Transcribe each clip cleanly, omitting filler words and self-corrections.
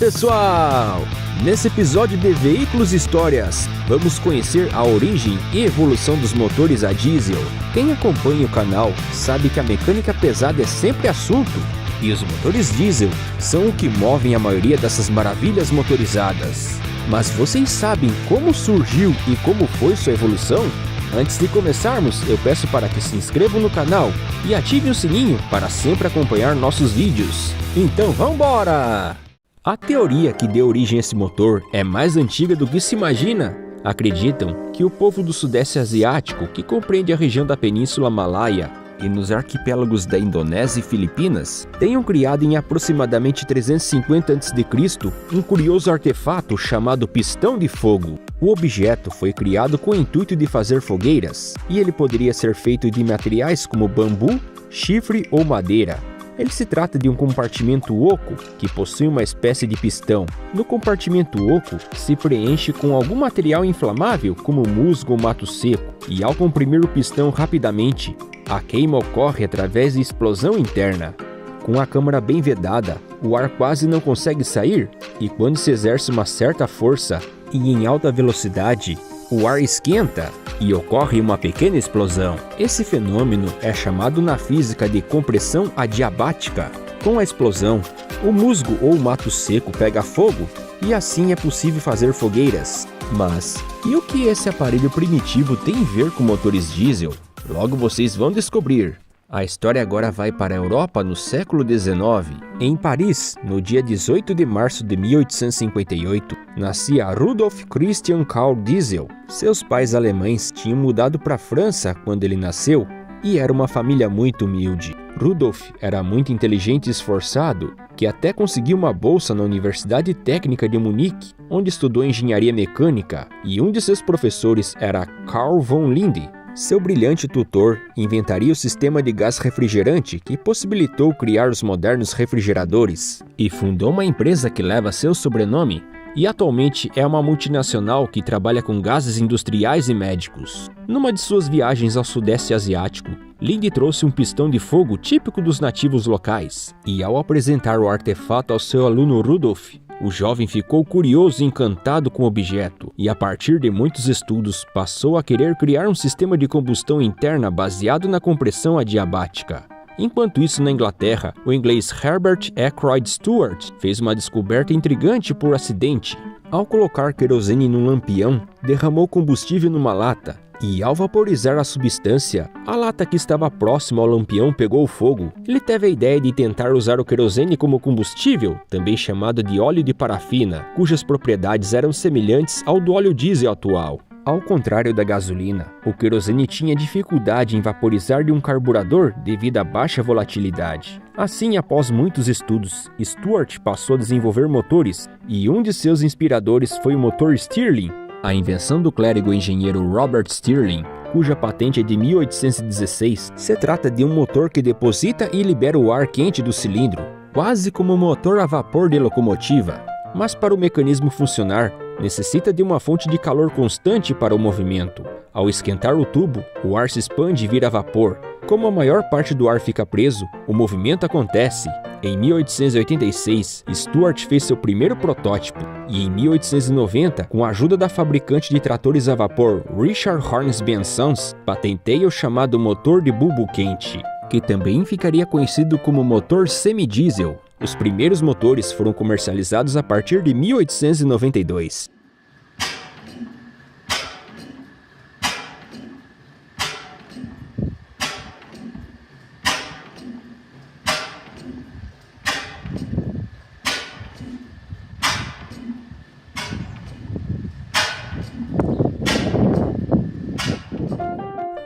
pessoal! Nesse episódio de Veículos e Histórias, vamos conhecer a origem e evolução dos motores a diesel. Quem acompanha o canal sabe que a mecânica pesada é sempre assunto, e os motores diesel são o que movem a maioria dessas maravilhas motorizadas. Mas vocês sabem como surgiu e como foi sua evolução? Antes de começarmos, eu peço para que se inscrevam no canal e ativem o sininho para sempre acompanhar nossos vídeos. Então vambora! A teoria que deu origem a esse motor é mais antiga do que se imagina. Acreditam que o povo do Sudeste Asiático, que compreende a região da Península Malaia e nos arquipélagos da Indonésia e Filipinas, tenham criado em aproximadamente 350 a.C. um curioso artefato chamado pistão de fogo. O objeto foi criado com o intuito de fazer fogueiras, e ele poderia ser feito de materiais como bambu, chifre ou madeira. Ele se trata de um compartimento oco que possui uma espécie de pistão. No compartimento oco se preenche com algum material inflamável como musgo ou mato seco, e ao comprimir o pistão rapidamente, a queima ocorre através de explosão interna. Com a câmara bem vedada, o ar quase não consegue sair, e quando se exerce uma certa força e em alta velocidade, o ar esquenta e ocorre uma pequena explosão. Esse fenômeno é chamado na física de compressão adiabática. Com a explosão, o musgo ou mato seco pega fogo e assim é possível fazer fogueiras. Mas e o que esse aparelho primitivo tem a ver com motores diesel? Logo vocês vão descobrir. A história agora vai para a Europa no século XIX. Em Paris, no dia 18 de março de 1858, nascia Rudolf Christian Karl Diesel. Seus pais alemães tinham mudado para a França quando ele nasceu e era uma família muito humilde. Rudolf era muito inteligente e esforçado, que até conseguiu uma bolsa na Universidade Técnica de Munique, onde estudou engenharia mecânica, e um de seus professores era Carl von Linde. Seu brilhante tutor inventaria o sistema de gás refrigerante que possibilitou criar os modernos refrigeradores e fundou uma empresa que leva seu sobrenome e atualmente é uma multinacional que trabalha com gases industriais e médicos. Numa de suas viagens ao Sudeste Asiático, Linde trouxe um pistão de fogo típico dos nativos locais e ao apresentar o artefato ao seu aluno Rudolf, o jovem ficou curioso e encantado com o objeto, e a partir de muitos estudos passou a querer criar um sistema de combustão interna baseado na compressão adiabática. Enquanto isso, na Inglaterra, o inglês Herbert Ackroyd Stewart fez uma descoberta intrigante por acidente. Ao colocar querosene num lampião, derramou combustível numa lata, e ao vaporizar a substância, a lata que estava próxima ao lampião pegou fogo. Ele teve a ideia de tentar usar o querosene como combustível, também chamado de óleo de parafina, cujas propriedades eram semelhantes ao do óleo diesel atual. Ao contrário da gasolina, o querosene tinha dificuldade em vaporizar de um carburador devido à baixa volatilidade. Assim, após muitos estudos, Stewart passou a desenvolver motores, e um de seus inspiradores foi o motor Stirling, a invenção do clérigo engenheiro Robert Stirling, cuja patente é de 1816. Se trata de um motor que deposita e libera o ar quente do cilindro, quase como um motor a vapor de locomotiva. Mas para o mecanismo funcionar, necessita de uma fonte de calor constante para o movimento. Ao esquentar o tubo, o ar se expande e vira vapor. Como a maior parte do ar fica preso, o movimento acontece. Em 1886, Stewart fez seu primeiro protótipo, e em 1890, com a ajuda da fabricante de tratores a vapor Richard Hornsby & Sons, patenteia o chamado motor de bulbo quente, que também ficaria conhecido como motor semidiesel. Os primeiros motores foram comercializados a partir de 1892.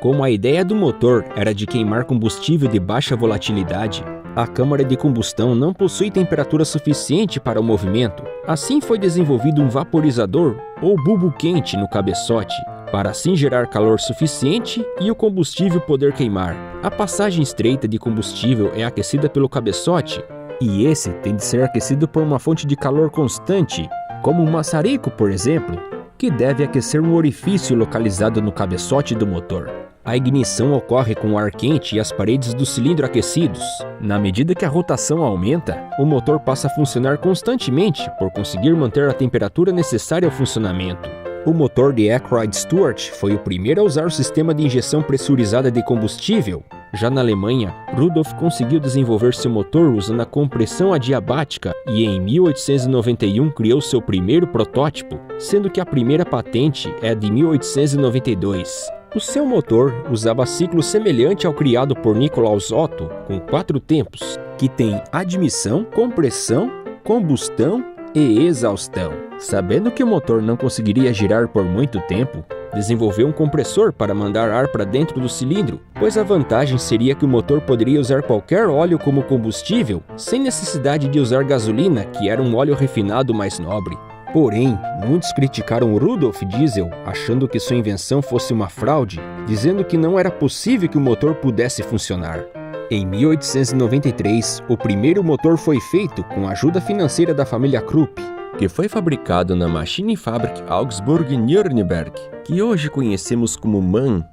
Como a ideia do motor era de queimar combustível de baixa volatilidade, a câmara de combustão não possui temperatura suficiente para o movimento. Assim foi desenvolvido um vaporizador ou bulbo quente no cabeçote, para assim gerar calor suficiente e o combustível poder queimar. A passagem estreita de combustível é aquecida pelo cabeçote, e esse tem de ser aquecido por uma fonte de calor constante, como um maçarico, por exemplo. que deve aquecer um orifício localizado no cabeçote do motor. A ignição ocorre com o ar quente e as paredes do cilindro aquecidos. Na medida que a rotação aumenta, o motor passa a funcionar constantemente por conseguir manter a temperatura necessária ao funcionamento. O motor de Ackroyd Stewart foi o primeiro a usar o sistema de injeção pressurizada de combustível. Já na Alemanha, Rudolf conseguiu desenvolver seu motor usando a compressão adiabática e em 1891 criou seu primeiro protótipo, sendo que a primeira patente é de 1892. O seu motor usava ciclo semelhante ao criado por Nikolaus Otto, com 4 tempos, que tem admissão, compressão, combustão e exaustão. Sabendo que o motor não conseguiria girar por muito tempo, desenvolveu um compressor para mandar ar para dentro do cilindro, pois a vantagem seria que o motor poderia usar qualquer óleo como combustível, sem necessidade de usar gasolina, que era um óleo refinado mais nobre. Porém, muitos criticaram Rudolf Diesel, achando que sua invenção fosse uma fraude, dizendo que não era possível que o motor pudesse funcionar. Em 1893, o primeiro motor foi feito com a ajuda financeira da família Krupp, que foi fabricado na Maschinenfabrik Augsburg-Nürnberg, que hoje conhecemos como MAN.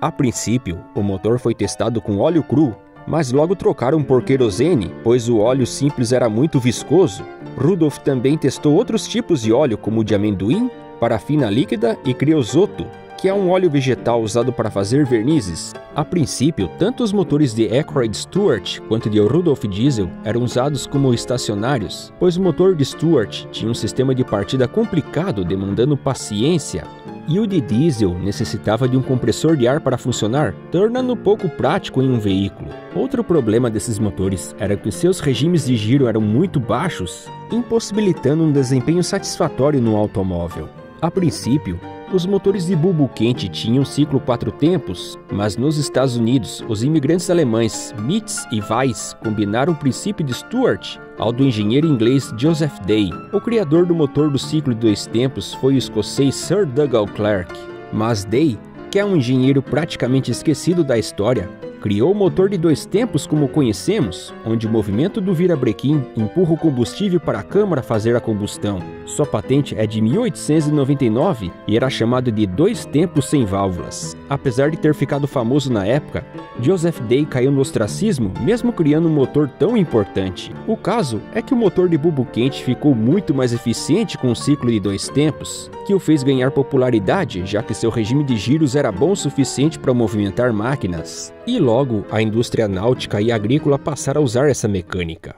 A princípio, o motor foi testado com óleo cru, mas logo trocaram por querosene, pois o óleo simples era muito viscoso. Rudolf também testou outros tipos de óleo, como o de amendoim, parafina líquida e creosoto, que é um óleo vegetal usado para fazer vernizes. A princípio, tanto os motores de Ackroyd Stewart quanto de Rudolf Diesel eram usados como estacionários, pois o motor de Stewart tinha um sistema de partida complicado demandando paciência, e o de diesel necessitava de um compressor de ar para funcionar, tornando pouco prático em um veículo. Outro problema desses motores era que seus regimes de giro eram muito baixos, impossibilitando um desempenho satisfatório no automóvel. A princípio, os motores de bulbo quente tinham ciclo 4 tempos, mas nos Estados Unidos, os imigrantes alemães Mitz e Weiss combinaram o princípio de Stewart ao do engenheiro inglês Joseph Day. O criador do motor do ciclo de 2 tempos foi o escocês Sir Dougal Clark, mas Day, que é um engenheiro praticamente esquecido da história, criou o motor de 2 tempos como conhecemos, onde o movimento do virabrequim empurra o combustível para a câmara fazer a combustão. Sua patente é de 1899 e era chamado de 2 tempos sem válvulas. Apesar de ter ficado famoso na época, Joseph Day caiu no ostracismo, mesmo criando um motor tão importante. O caso é que o motor de bulbo quente ficou muito mais eficiente com o ciclo de 2 tempos, que o fez ganhar popularidade, já que seu regime de giros era bom o suficiente para movimentar máquinas. E logo, a indústria náutica e agrícola passaram a usar essa mecânica.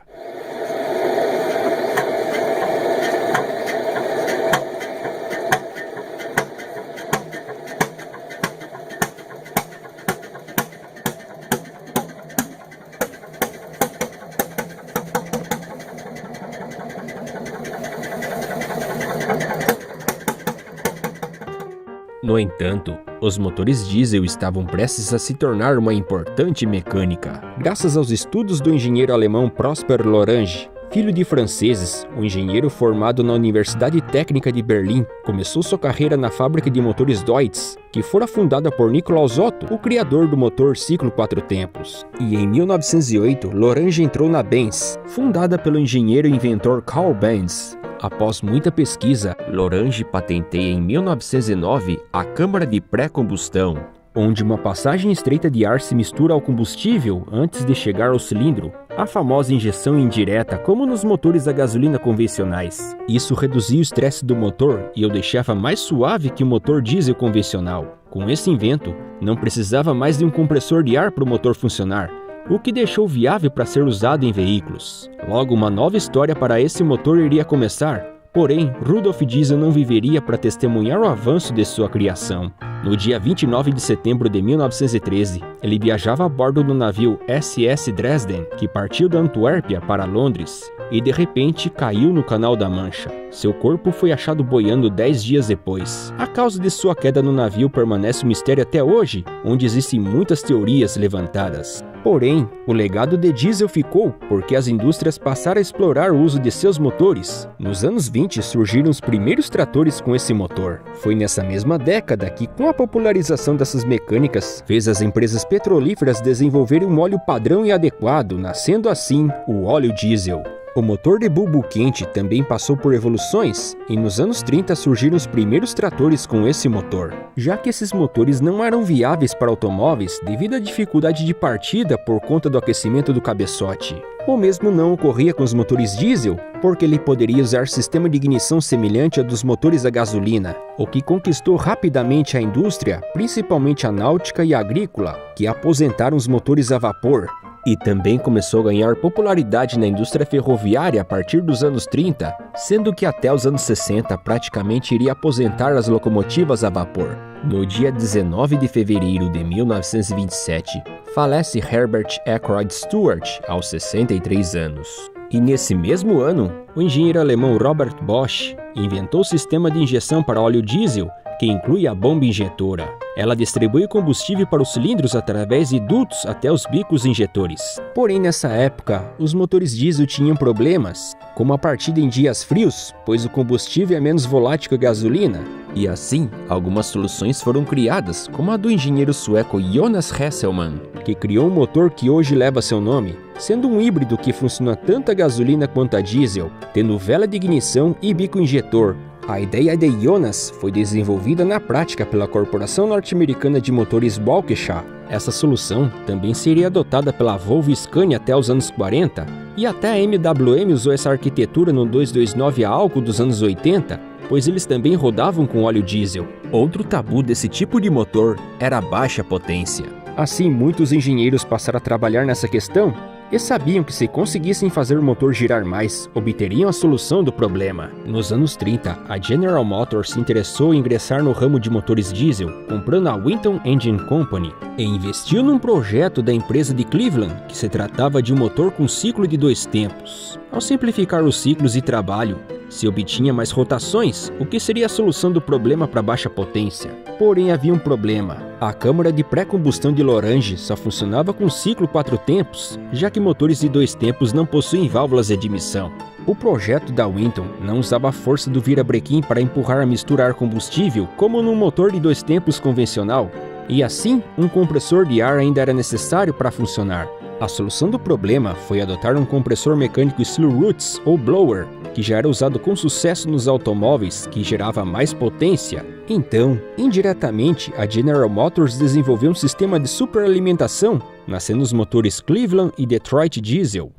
No entanto, os motores diesel estavam prestes a se tornar uma importante mecânica, graças aos estudos do engenheiro alemão Prosper Lorange. Filho de franceses, o engenheiro formado na Universidade Técnica de Berlim começou sua carreira na fábrica de motores Deutz, que fora fundada por Nikolaus Otto, o criador do motor ciclo 4 tempos. E em 1908, Lorange entrou na Benz, fundada pelo engenheiro e inventor Carl Benz. Após muita pesquisa, Lorange patenteia em 1909 a câmara de pré-combustão, onde uma passagem estreita de ar se mistura ao combustível antes de chegar ao cilindro, a famosa injeção indireta, como nos motores a gasolina convencionais. Isso reduzia o estresse do motor e o deixava mais suave que o motor diesel convencional. Com esse invento, não precisava mais de um compressor de ar para o motor funcionar, o que deixou viável para ser usado em veículos. Logo, uma nova história para esse motor iria começar, porém, Rudolf Diesel não viveria para testemunhar o avanço de sua criação. No dia 29 de setembro de 1913, ele viajava a bordo do navio SS Dresden, que partiu da Antuérpia para Londres, e de repente caiu no Canal da Mancha. Seu corpo foi achado boiando 10 dias depois. A causa de sua queda no navio permanece um mistério até hoje, onde existem muitas teorias levantadas. Porém, o legado de diesel ficou porque as indústrias passaram a explorar o uso de seus motores. Nos anos 20 surgiram os primeiros tratores com esse motor. Foi nessa mesma década que, com a popularização dessas mecânicas, fez as empresas petrolíferas desenvolverem um óleo padrão e adequado, nascendo assim o óleo diesel. O motor de bulbo quente também passou por evoluções, e nos anos 30 surgiram os primeiros tratores com esse motor, já que esses motores não eram viáveis para automóveis devido à dificuldade de partida por conta do aquecimento do cabeçote. O mesmo não ocorria com os motores diesel, porque ele poderia usar sistema de ignição semelhante ao dos motores a gasolina, o que conquistou rapidamente a indústria, principalmente a náutica e a agrícola, que aposentaram os motores a vapor. E também começou a ganhar popularidade na indústria ferroviária a partir dos anos 30, sendo que até os anos 60 praticamente iria aposentar as locomotivas a vapor. No dia 19 de fevereiro de 1927, falece Herbert Ackroyd Stewart, aos 63 anos. E nesse mesmo ano, o engenheiro alemão Robert Bosch inventou o sistema de injeção para óleo diesel, que inclui a bomba injetora. Ela distribui combustível para os cilindros através de dutos até os bicos injetores. Porém, nessa época, os motores diesel tinham problemas, como a partida em dias frios, pois o combustível é menos volátil que a gasolina. E assim, algumas soluções foram criadas, como a do engenheiro sueco Jonas Hesselmann, que criou um motor que hoje leva seu nome, sendo um híbrido que funciona tanto a gasolina quanto a diesel, tendo vela de ignição e bico injetor. A ideia de Jonas foi desenvolvida na prática pela Corporação Norte-Americana de Motores Waukesha. Essa solução também seria adotada pela Volvo e Scania até os anos 40, e até a MWM usou essa arquitetura no 229 a álcool dos anos 80, pois eles também rodavam com óleo diesel. Outro tabu desse tipo de motor era a baixa potência. Assim, muitos engenheiros passaram a trabalhar nessa questão, e sabiam que se conseguissem fazer o motor girar mais, obteriam a solução do problema. Nos anos 30, a General Motors se interessou em ingressar no ramo de motores diesel, comprando a Winton Engine Company, e investiu num projeto da empresa de Cleveland, que se tratava de um motor com ciclo de 2 tempos. Ao simplificar os ciclos de trabalho, se obtinha mais rotações, o que seria a solução do problema para baixa potência. Porém, havia um problema. A câmara de pré-combustão de Lorange só funcionava com ciclo 4 tempos, já que motores de 2 tempos não possuem válvulas de admissão. O projeto da Winton não usava a força do virabrequim para empurrar a mistura ar-combustível como num motor de 2 tempos convencional, e assim, um compressor de ar ainda era necessário para funcionar. A solução do problema foi adotar um compressor mecânico estilo Roots ou Blower, que já era usado com sucesso nos automóveis, que gerava mais potência. Então, indiretamente, a General Motors desenvolveu um sistema de superalimentação, nascendo os motores Cleveland e Detroit Diesel.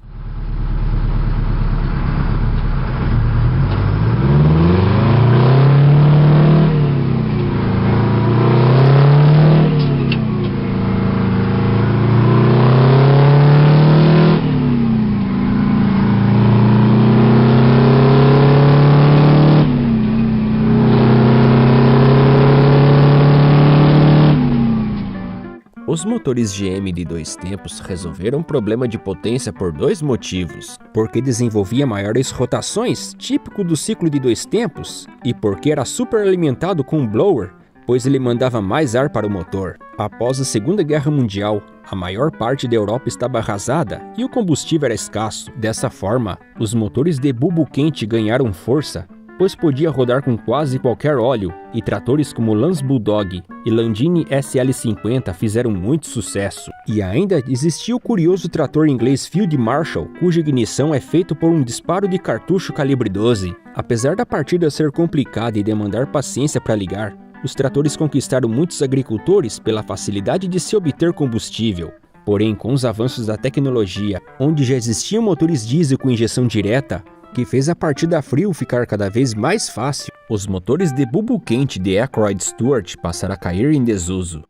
Os motores GM de 2 tempos resolveram o problema de potência por 2 motivos: porque desenvolvia maiores rotações, típico do ciclo de 2 tempos, e porque era superalimentado com um blower, pois ele mandava mais ar para o motor. Após a Segunda Guerra Mundial, a maior parte da Europa estava arrasada e o combustível era escasso. Dessa forma, os motores de bulbo quente ganharam força, pois podia rodar com quase qualquer óleo, e tratores como Lance Bulldog e Landini SL50 fizeram muito sucesso. E ainda existia o curioso trator inglês Field Marshal, cuja ignição é feita por um disparo de cartucho calibre 12. Apesar da partida ser complicada e demandar paciência para ligar, os tratores conquistaram muitos agricultores pela facilidade de se obter combustível. Porém, com os avanços da tecnologia, onde já existiam motores diesel com injeção direta, que fez a partida a frio ficar cada vez mais fácil, os motores de bulbo quente de Ackroyd Stewart passaram a cair em desuso.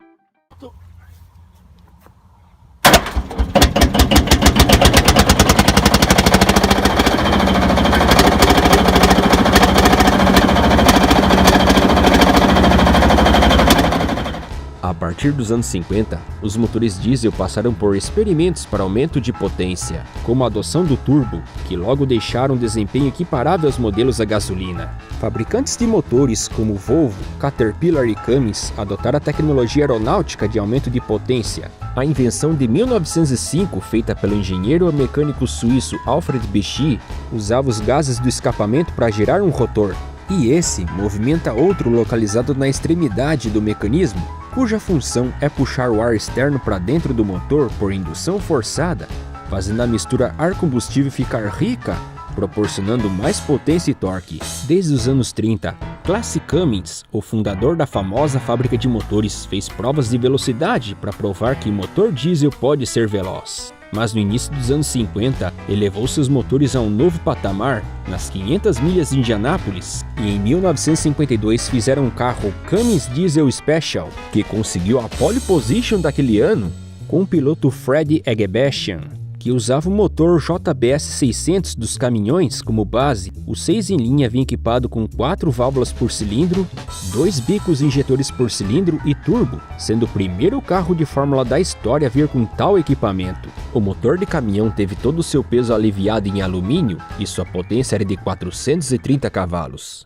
A partir dos anos 50, os motores diesel passaram por experimentos para aumento de potência, como a adoção do turbo, que logo deixaram um desempenho equiparável aos modelos a gasolina. Fabricantes de motores como Volvo, Caterpillar e Cummins adotaram a tecnologia aeronáutica de aumento de potência. A invenção de 1905, feita pelo engenheiro mecânico suíço Alfred Bechy, usava os gases do escapamento para gerar um rotor. E esse movimenta outro localizado na extremidade do mecanismo, cuja função é puxar o ar externo para dentro do motor por indução forçada, fazendo a mistura ar-combustível ficar rica, proporcionando mais potência e torque. Desde os anos 30, Classe Cummins, o fundador da famosa fábrica de motores, fez provas de velocidade para provar que motor diesel pode ser veloz. Mas no início dos anos 50, elevou seus motores a um novo patamar nas 500 milhas de Indianápolis, e em 1952 fizeram um carro Cummins Diesel Special, que conseguiu a pole position daquele ano com o piloto Fred Egebashian, que usava o motor JBS 600 dos caminhões como base. O 6 em linha vinha equipado com 4 válvulas por cilindro, 2 bicos injetores por cilindro e turbo, sendo o primeiro carro de Fórmula da história a vir com tal equipamento. O motor de caminhão teve todo o seu peso aliviado em alumínio e sua potência era de 430 cavalos.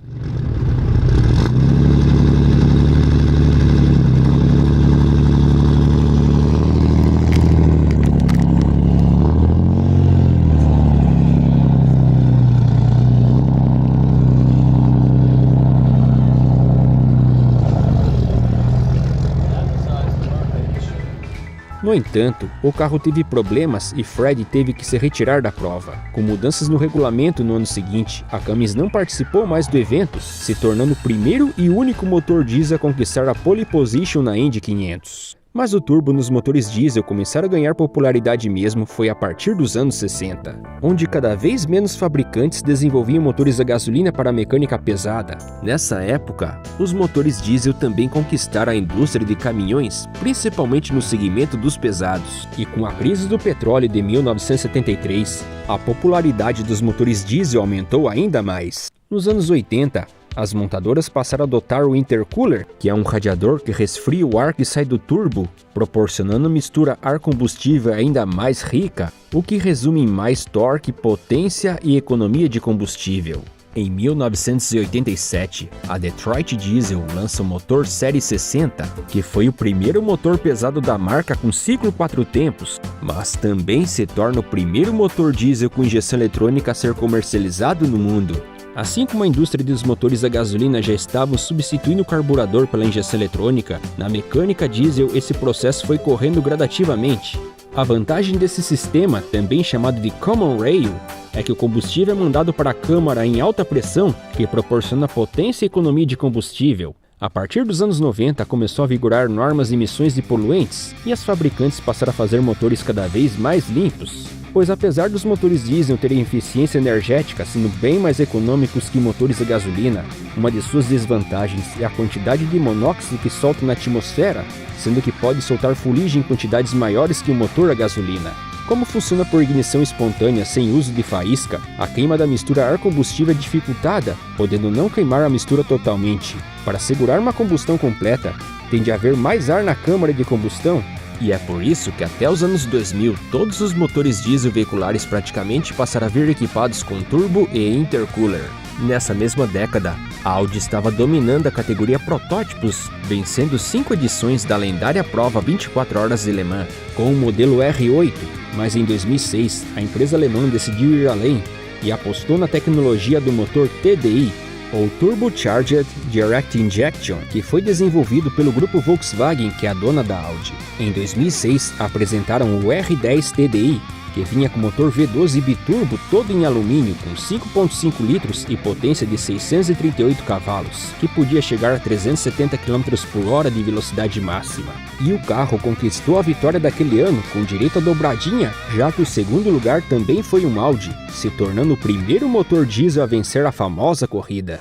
No entanto, o carro teve problemas e Fred teve que se retirar da prova. Com mudanças no regulamento no ano seguinte, a Cummins não participou mais do evento, se tornando o primeiro e único motor diesel a conquistar a pole position na Indy 500. Mas o turbo nos motores diesel começaram a ganhar popularidade mesmo foi a partir dos anos 60, onde cada vez menos fabricantes desenvolviam motores a gasolina para a mecânica pesada. Nessa época, os motores diesel também conquistaram a indústria de caminhões, principalmente no segmento dos pesados. E com a crise do petróleo de 1973, a popularidade dos motores diesel aumentou ainda mais. Nos anos 80, as montadoras passaram a adotar o intercooler, que é um radiador que resfria o ar que sai do turbo, proporcionando mistura ar-combustível ainda mais rica, o que resume em mais torque, potência e economia de combustível. Em 1987, a Detroit Diesel lança o motor Série 60, que foi o primeiro motor pesado da marca com ciclo 4 tempos, mas também se torna o primeiro motor diesel com injeção eletrônica a ser comercializado no mundo. Assim como a indústria dos motores a gasolina já estavam substituindo o carburador pela injeção eletrônica, na mecânica diesel esse processo foi correndo gradativamente. A vantagem desse sistema, também chamado de Common Rail, é que o combustível é mandado para a câmara em alta pressão, que proporciona potência e economia de combustível. A partir dos anos 90 começou a vigorar normas de emissões de poluentes, e as fabricantes passaram a fazer motores cada vez mais limpos. Pois apesar dos motores diesel terem eficiência energética sendo bem mais econômicos que motores a gasolina, uma de suas desvantagens é a quantidade de monóxido que soltam na atmosfera, sendo que pode soltar fuligem em quantidades maiores que o motor a gasolina. Como funciona por ignição espontânea sem uso de faísca, a queima da mistura ar-combustível é dificultada, podendo não queimar a mistura totalmente. Para assegurar uma combustão completa, tem de haver mais ar na câmara de combustão, e é por isso que até os anos 2000, todos os motores diesel veiculares praticamente passaram a vir equipados com turbo e intercooler. Nessa mesma década, a Audi estava dominando a categoria protótipos, vencendo 5 edições da lendária prova 24 horas de Le Mans, com o modelo R8, mas em 2006, a empresa alemã decidiu ir além e apostou na tecnologia do motor TDI, ou Turbocharged Direct Injection, que foi desenvolvido pelo grupo Volkswagen, que é a dona da Audi. Em 2006, apresentaram o R10 TDI, que vinha com motor V12 biturbo todo em alumínio com 5.5 litros e potência de 638 cavalos, que podia chegar a 370 km por hora de velocidade máxima. E o carro conquistou a vitória daquele ano com direito à dobradinha, já que o segundo lugar também foi um Audi, se tornando o primeiro motor diesel a vencer a famosa corrida.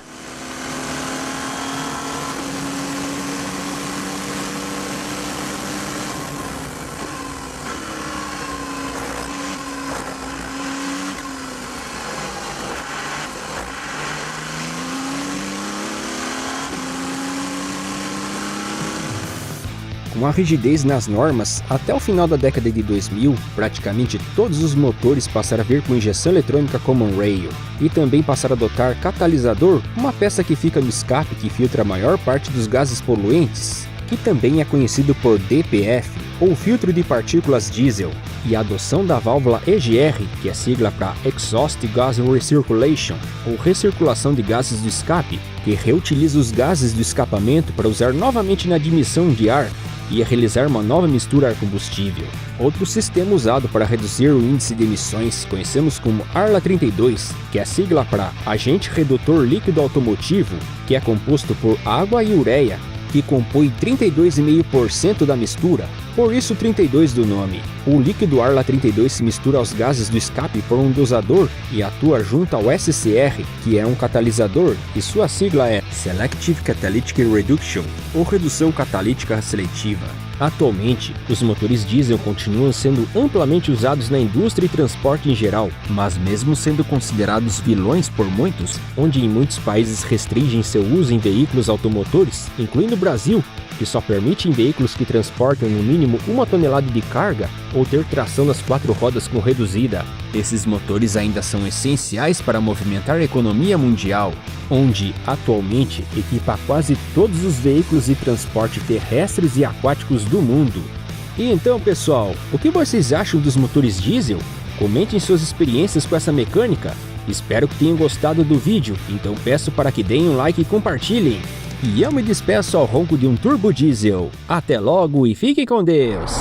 Com Com a rigidez nas normas, até o final da década de 2000, praticamente todos os motores passaram a vir com injeção eletrônica Common Rail, e também passaram a adotar catalisador, uma peça que fica no escape que filtra a maior parte dos gases poluentes, que também é conhecido por DPF, ou filtro de partículas diesel, e a adoção da válvula EGR, que é sigla para Exhaust Gas Recirculation, ou recirculação de gases do escape, que reutiliza os gases do escapamento para usar novamente na admissão de ar e realizar uma nova mistura ar-combustível. Outro sistema usado para reduzir o índice de emissões conhecemos como ARLA 32, que é a sigla para Agente Redutor Líquido Automotivo, que é composto por água e ureia, que compõe 32,5% da mistura, por isso 32 do nome. O líquido ARLA 32 se mistura aos gases do escape por um dosador e atua junto ao SCR, que é um catalisador, e sua sigla é Selective Catalytic Reduction, ou redução catalítica seletiva. Atualmente, os motores diesel continuam sendo amplamente usados na indústria e transporte em geral, mas mesmo sendo considerados vilões por muitos, onde em muitos países restringem seu uso em veículos automotores, incluindo o Brasil, que só permite em veículos que transportam no mínimo 1 tonelada de carga ou ter tração nas 4 rodas com reduzida. Esses motores ainda são essenciais para movimentar a economia mundial, onde, atualmente, equipa quase todos os veículos de transporte terrestres e aquáticos do mundo. E então, pessoal, o que vocês acham dos motores diesel? Comentem suas experiências com essa mecânica. Espero que tenham gostado do vídeo, então peço para que deem um like e compartilhem. E eu me despeço ao ronco de um turbo diesel. Até logo e fiquem com Deus!